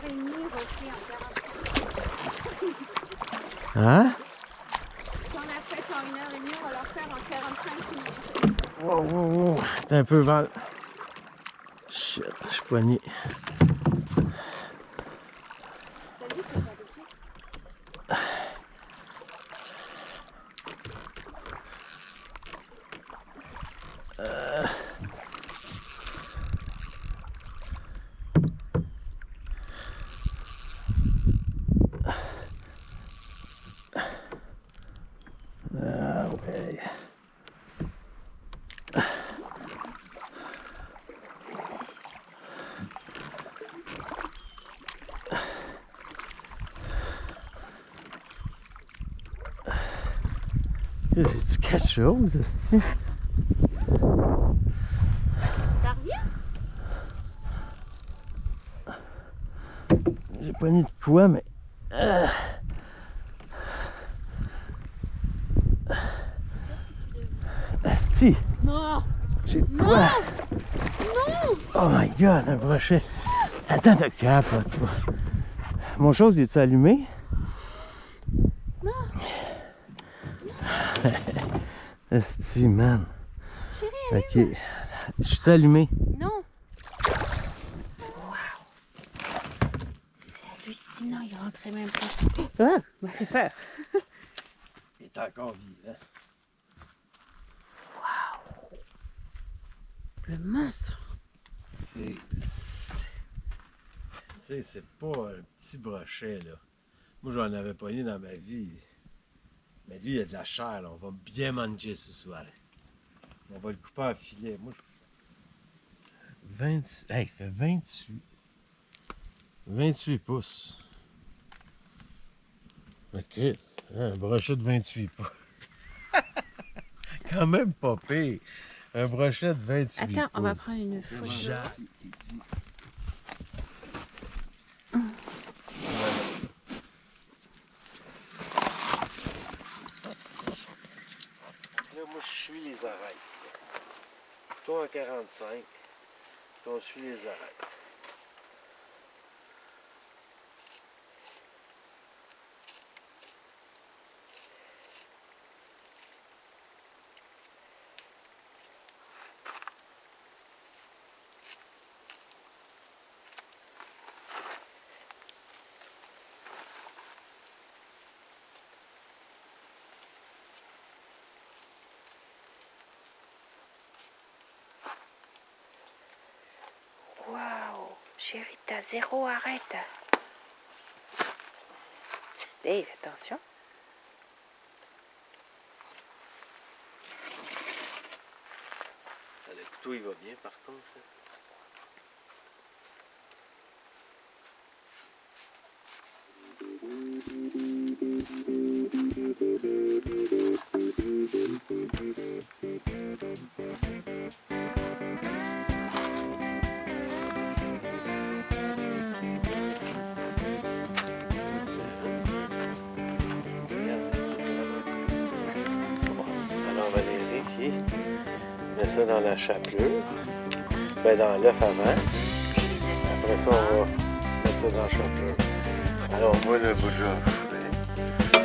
1h30 repris en 45. Hein? Si on a fait en 1h30, on va leur faire en 45 minutes. Wow, wow, wow. T'es un peu Val. Shit, je suis poigné. T'as vu que t'as pas touché? Ah ouais. J'ai-tu quelque chose, esti? Ça revient? J'ai pas mis de poids, mais... Asti! Non! J'ai de Non! quoi? Non! Oh my god, un brochet! Attends, t'as capote, toi. Mon chose, est-tu allumé? Non! Asti, man. Chérie, Ok. Je suis allumé? non! Waouh! C'est hallucinant, il rentrait même pas. Oh! Il m'a fait peur. Il est encore vivant. Waouh! Le monstre! C'est pas un petit brochet, là. Moi, j'en avais pas eu dans ma vie. Mais lui, il a de la chair, là. On va bien manger ce soir. On va le couper en filet. Moi, je... 28... Hey, il fait 28 pouces. Mais Chris, hein, un brochet de 28 pouces. Quand même pas pire. Un brochet de 28 pouces. Attends, on va prendre une photo. Là, moi, je suis les arêtes. Toi en 45, puis on suit les arêtes. Waouh! Chérie, t'as zéro arrête. Dave, attention. Le couteau, il va bien, par contre. Alors, on va les vérifier. On met ça dans la chapelure. Ben, dans l'œuf avant. Après ça, on va mettre ça dans la chapelure. Alors, moi, le bout de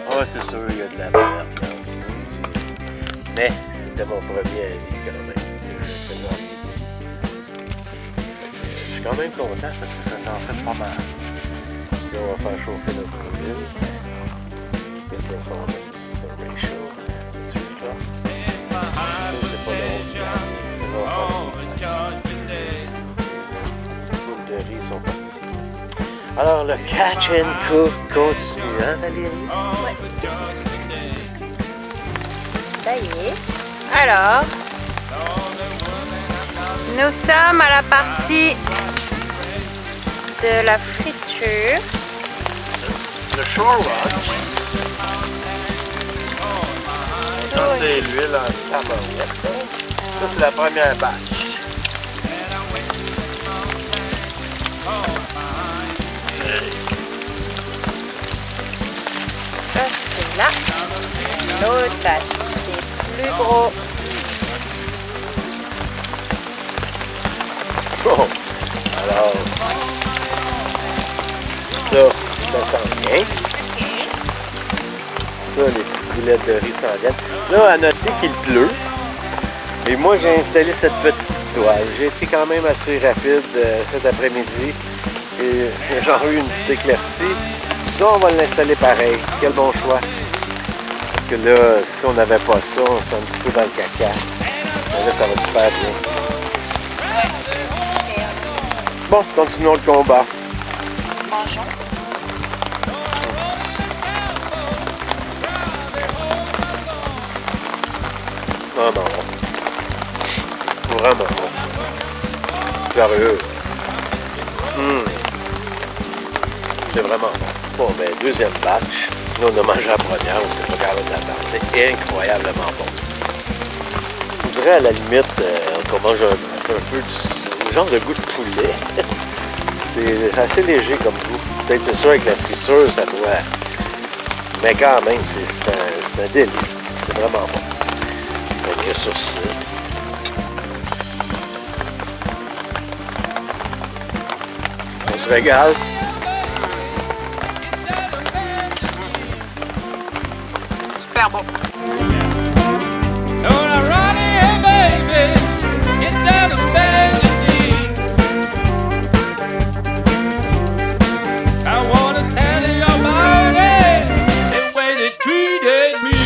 ah, c'est sûr, il y a de la merde, là. Mais c'était mon premier avis, quand même. Je faisais envie. Je suis quand même content parce que ça t'en fait pas mal. Là, on va faire chauffer notre huile. Et de toute façon, on va mettre ça sur ce ratio. C'est tout là. C'est pas long. Ces boules de riz sont parties. Alors, le catch and cook continue, hein, Valérie? Ouais. Ça y est. Alors, nous sommes à la partie de la friture. Le shore lunch. On sentit l'huile en tabarouette. Ça, c'est la première batch. Ça, c'est là. L'autre batch, c'est plus gros. Oh. Alors, ça s'en vient. Ça, les petites boulettes de riz s'en viennent. Là, à noter qu'il pleut. Et moi, j'ai installé cette petite toile. J'ai été quand même assez rapide cet après-midi. Et j'ai genre eu une petite éclaircie. Donc, on va l'installer pareil. Quel bon choix. Parce que là, si on n'avait pas ça, on serait un petit peu dans le caca. Mais là, ça va super bien. Bon, continuons le combat. Mangeons. Non, non. Vraiment bon. Sérieux. C'est vraiment bon. Bon, ben, deuxième batch. Là, on a mangé la première, on n'était pas capable de l'attendre. C'est incroyablement bon. On dirait à la limite qu'on mange un peu du genre de goût de poulet. C'est assez léger comme goût. Peut-être c'est sûr avec la friture, ça doit. Mais quand même, c'est un délice. C'est vraiment bon. Donc sur ce. On se régale. Super bon. I wanna tell you about it, the way they treated me.